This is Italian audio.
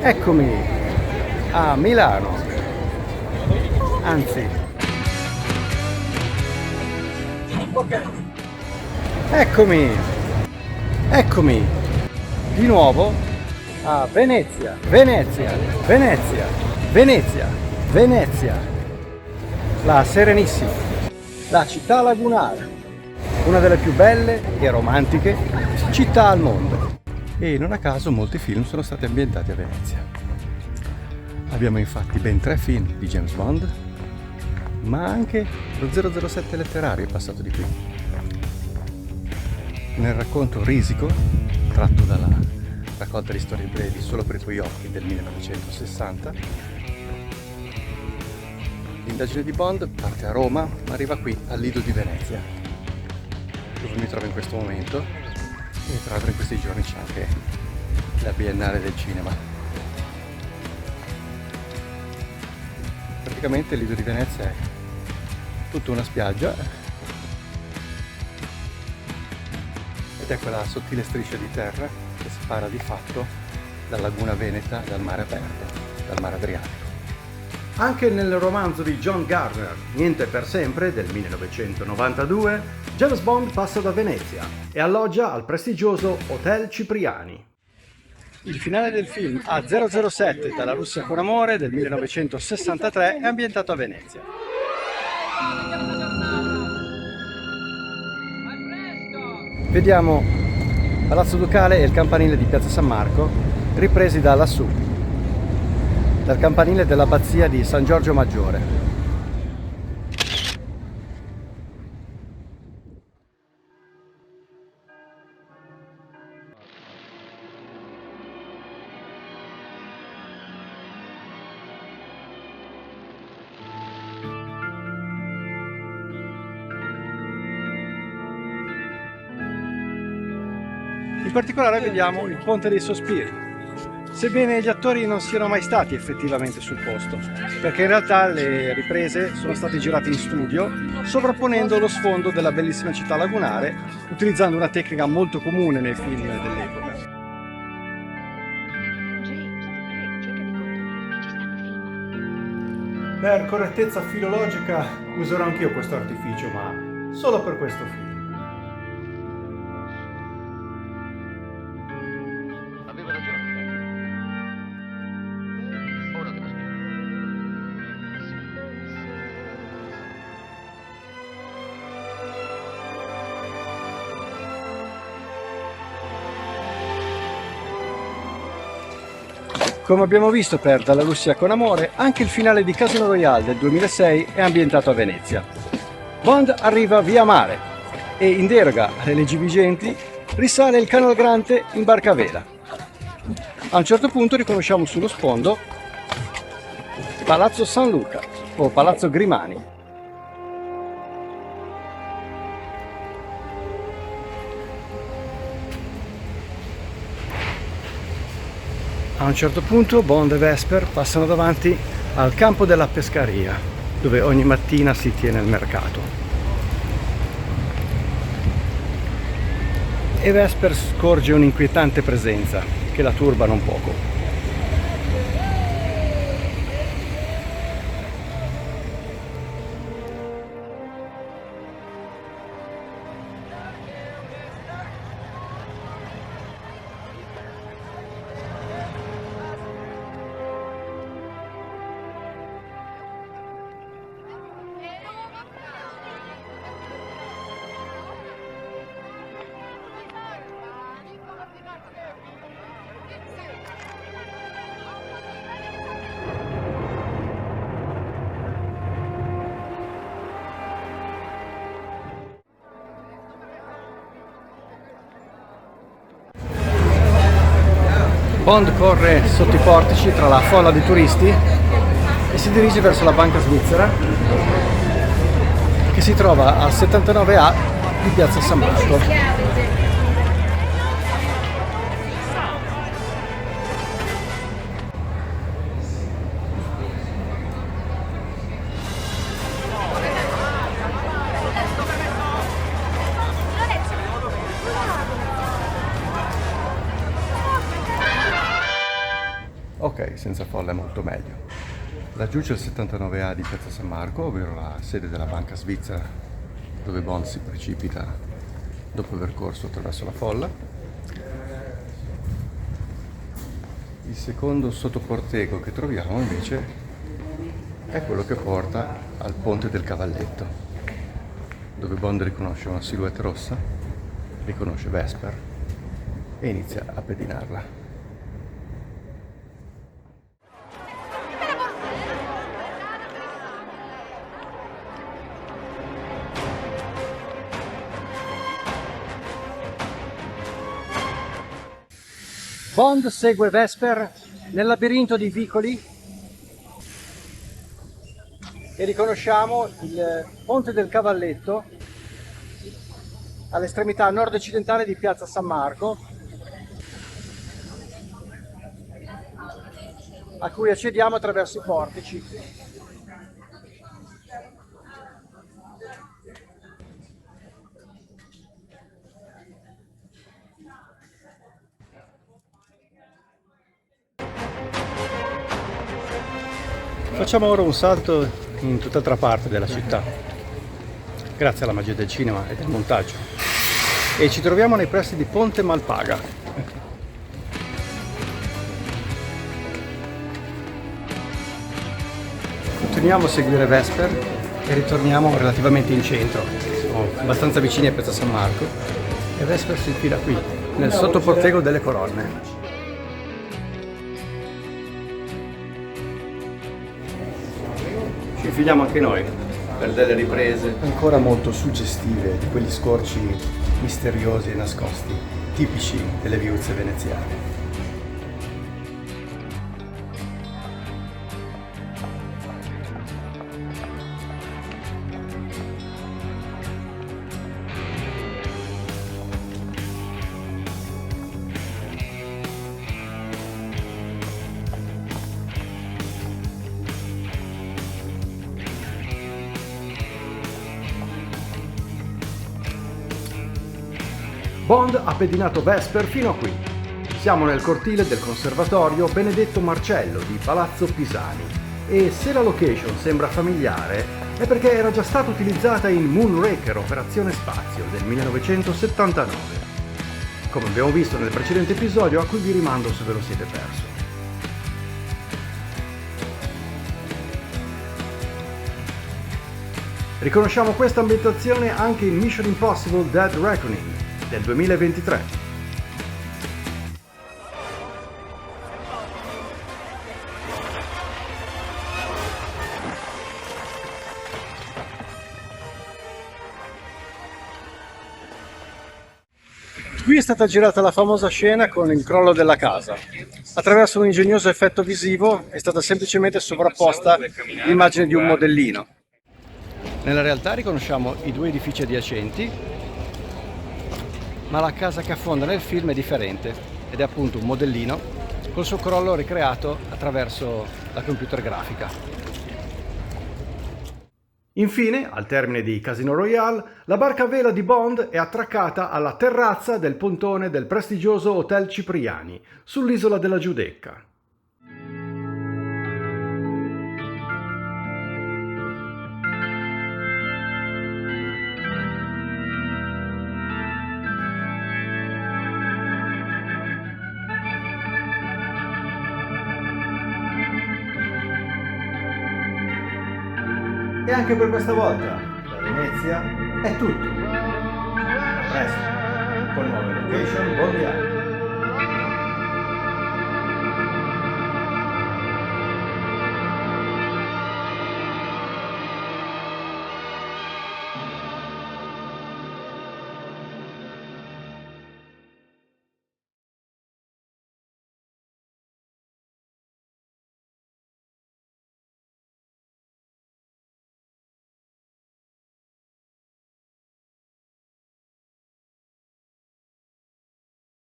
Eccomi a Milano, anzi, eccomi di nuovo a Venezia, la Serenissima, la città lagunare, una delle più belle e romantiche città al mondo. E non a caso molti film sono stati ambientati a Venezia. Abbiamo infatti ben 3 film di James Bond, ma anche lo 007 letterario è passato di qui. Nel racconto Risico, tratto dalla raccolta di storie brevi Solo per i tuoi occhi del 1960, l'indagine di Bond parte a Roma, ma arriva qui al Lido di Venezia, dove mi trovo in questo momento. E tra l'altro in questi giorni c'è anche la Biennale del Cinema. Praticamente il Lido di Venezia è tutta una spiaggia ed è quella sottile striscia di terra che separa di fatto la laguna veneta dal mare aperto, dal mare Adriatico. Anche nel romanzo di John Garner, Niente per sempre, del 1992, James Bond passa da Venezia e alloggia al prestigioso Hotel Cipriani. Il finale del film A007 dalla Russia con amore del 1963 è ambientato a Venezia. Vediamo Palazzo Ducale e il campanile di Piazza San Marco ripresi da lassù, dal campanile dell'abbazia di San Giorgio Maggiore. In particolare vediamo il Ponte dei Sospiri, sebbene gli attori non siano mai stati effettivamente sul posto, perché in realtà le riprese sono state girate in studio, sovrapponendo lo sfondo della bellissima città lagunare, utilizzando una tecnica molto comune nei film dell'epoca. Per correttezza filologica userò anch'io questo artificio, ma solo per questo film. Come abbiamo visto per Dalla Russia con amore, anche il finale di Casino Royale del 2006 è ambientato a Venezia. Bond arriva via mare e, in deroga alle leggi vigenti, risale il Canal Grande in barca a vela. A un certo punto riconosciamo sullo sfondo Palazzo San Luca o Palazzo Grimani. A un certo punto Bond e Vesper passano davanti al campo della Pescaria, dove ogni mattina si tiene il mercato. E Vesper scorge un'inquietante presenza che la turba non poco. Bond corre sotto i portici tra la folla di turisti e si dirige verso la banca svizzera che si trova al 79A di Piazza San Marco. Ok, senza folla è molto meglio. Laggiù c'è il 79A di Piazza San Marco, ovvero la sede della banca svizzera, dove Bond si precipita dopo aver corso attraverso la folla. Il secondo sottoportego che troviamo invece è quello che porta al Ponte del Cavalletto, dove Bond riconosce una silhouette rossa, riconosce Vesper e inizia a pedinarla. Bond segue Vesper nel labirinto di vicoli e riconosciamo il Ponte del Cavalletto all'estremità nord-occidentale di Piazza San Marco, a cui accediamo attraverso i portici. Facciamo ora un salto in tutt'altra parte della città, grazie alla magia del cinema e del montaggio, e ci troviamo nei pressi di Ponte Malpaga. Continuiamo a seguire Vesper e ritorniamo relativamente in centro, siamo abbastanza vicini a Piazza San Marco e Vesper si infila qui, nel sottoportego delle colonne. Ci infiliamo anche noi per delle riprese ancora molto suggestive di quegli scorci misteriosi e nascosti, tipici delle viuzze veneziane. Bond ha pedinato Vesper fino a qui. Siamo nel cortile del conservatorio Benedetto Marcello di Palazzo Pisani e se la location sembra familiare è perché era già stata utilizzata in Moonraker Operazione Spazio del 1979, come abbiamo visto nel precedente episodio a cui vi rimando se ve lo siete perso. Riconosciamo questa ambientazione anche in Mission Impossible Dead Reckoning del 2023. Qui è stata girata la famosa scena con il crollo della casa. Attraverso un ingegnoso effetto visivo è stata semplicemente sovrapposta l'immagine di un modellino. Nella realtà riconosciamo i due edifici adiacenti, ma la casa che affonda nel film è differente ed è appunto un modellino col suo crollo ricreato attraverso la computer grafica. Infine, al termine di Casino Royale, la barca a vela di Bond è attraccata alla terrazza del pontone del prestigioso Hotel Cipriani, sull'isola della Giudecca. E anche per questa volta, da Venezia è tutto. A presto, con nuove location bondiane.